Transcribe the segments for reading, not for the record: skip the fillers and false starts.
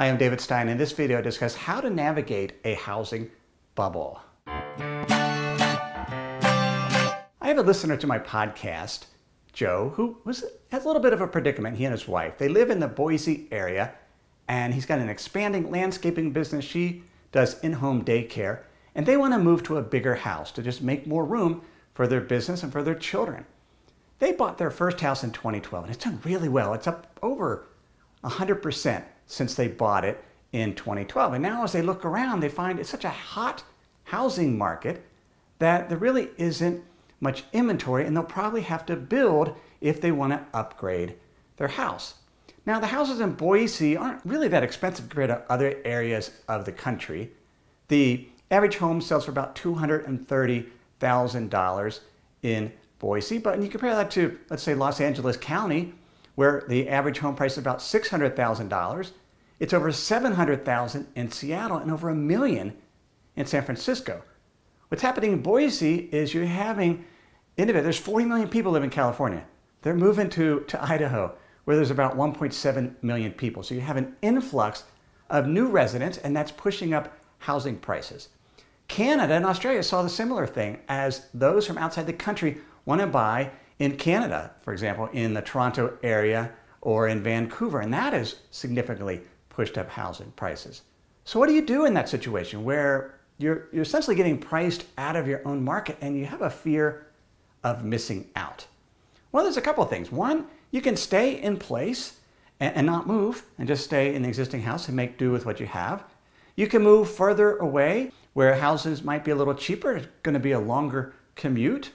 Hi, I'm David Stein. In this video, I discuss how to navigate a housing bubble. I have a listener to my podcast, Joe, who has a little bit of a predicament, he and his wife. They live in the Boise area, and he's got an expanding landscaping business. She does in-home daycare, and they want to move to a bigger house to just make more room for their business and for their children. They bought their first house in 2012, and it's done really well. It's up over 100% since they bought it in 2012. And now as they look around, they find it's such a hot housing market that there really isn't much inventory, and they'll probably have to build if they want to upgrade their house. Now, the houses in Boise aren't really that expensive compared to other areas of the country. The average home sells for about $230,000 in Boise, but when you compare that to, let's say, Los Angeles County, where the average home price is about $600,000, it's over $700,000 in Seattle and over $1 million in San Francisco. What's happening in Boise is you're having there's 40 million people live in California. They're moving to Idaho, where there's about 1.7 million people. So you have an influx of new residents, and that's pushing up housing prices. Canada and Australia saw the similar thing as those from outside the country want to buy in Canada, for example, in the Toronto area or in Vancouver, and that has significantly pushed up housing prices. So what do you do in that situation where you're essentially getting priced out of your own market and you have a fear of missing out? Well, there's a couple of things. One, you can stay in place and not move and just stay in the existing house and make do with what you have. You can move further away where houses might be a little cheaper. It's going to be a longer commute.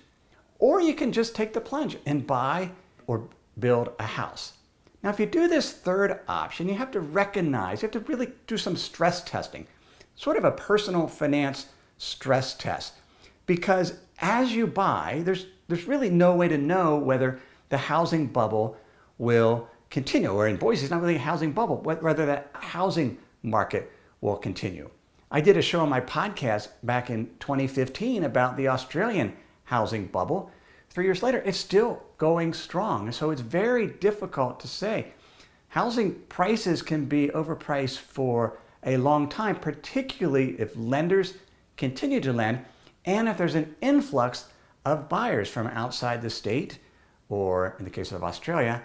Or you can just take the plunge and buy or build a house. Now, if you do this third option, you have to recognize, you have to really do some stress testing, sort of a personal finance stress test. Because as you buy, there's really no way to know whether the housing bubble will continue, or in Boise, it's not really a housing bubble, whether that housing market will continue. I did a show on my podcast back in 2015 about the Australian housing bubble. 3 years later, it's still going strong. So it's very difficult to say. Housing prices can be overpriced for a long time, particularly if lenders continue to lend and if there's an influx of buyers from outside the state, or in the case of Australia,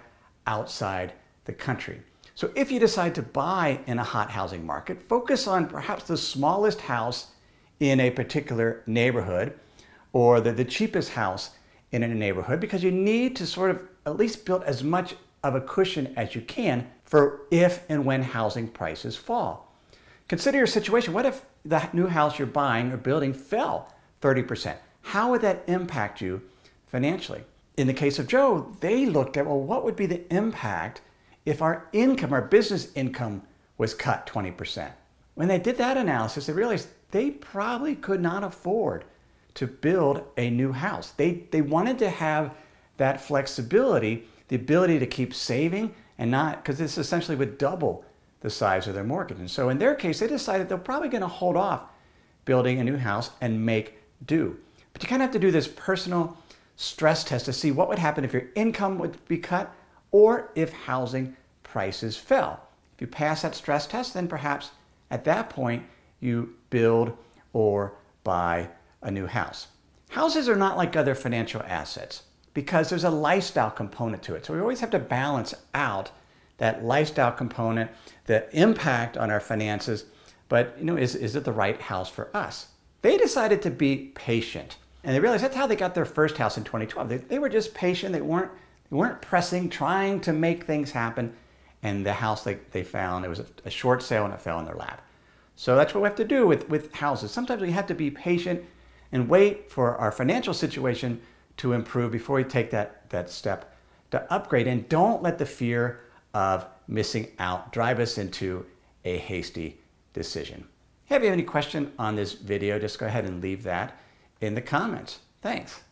outside the country. So if you decide to buy in a hot housing market, focus on perhaps the smallest house in a particular neighborhood or the cheapest house in a neighborhood, because you need to sort of at least build as much of a cushion as you can for if and when housing prices fall. Consider your situation. What if the new house you're buying or building fell 30%? How would that impact you financially? In the case of Joe, they looked at, well, what would be the impact if our income, our business income, was cut 20%? When they did that analysis, they realized they probably could not afford to build a new house. They wanted to have that flexibility, the ability to keep saving and not, because this essentially would double the size of their mortgage. And so in their case, they decided they're probably going to hold off building a new house and make do. But you kind of have to do this personal stress test to see what would happen if your income would be cut or if housing prices fell. If you pass that stress test, then perhaps at that point you build or buy a new house. Houses are not like other financial assets because there's a lifestyle component to it. So we always have to balance out that lifestyle component, the impact on our finances, but is it the right house for us? They decided to be patient, and they realized that's how they got their first house in 2012. They were just patient. They weren't pressing, trying to make things happen, and the house they found, it was a short sale and it fell in their lap. So that's what we have to do with houses. Sometimes we have to be patient and wait for our financial situation to improve before we take that step to upgrade. And don't let the fear of missing out drive us into a hasty decision. If you have any question on this video, just go ahead and leave that in the comments. Thanks.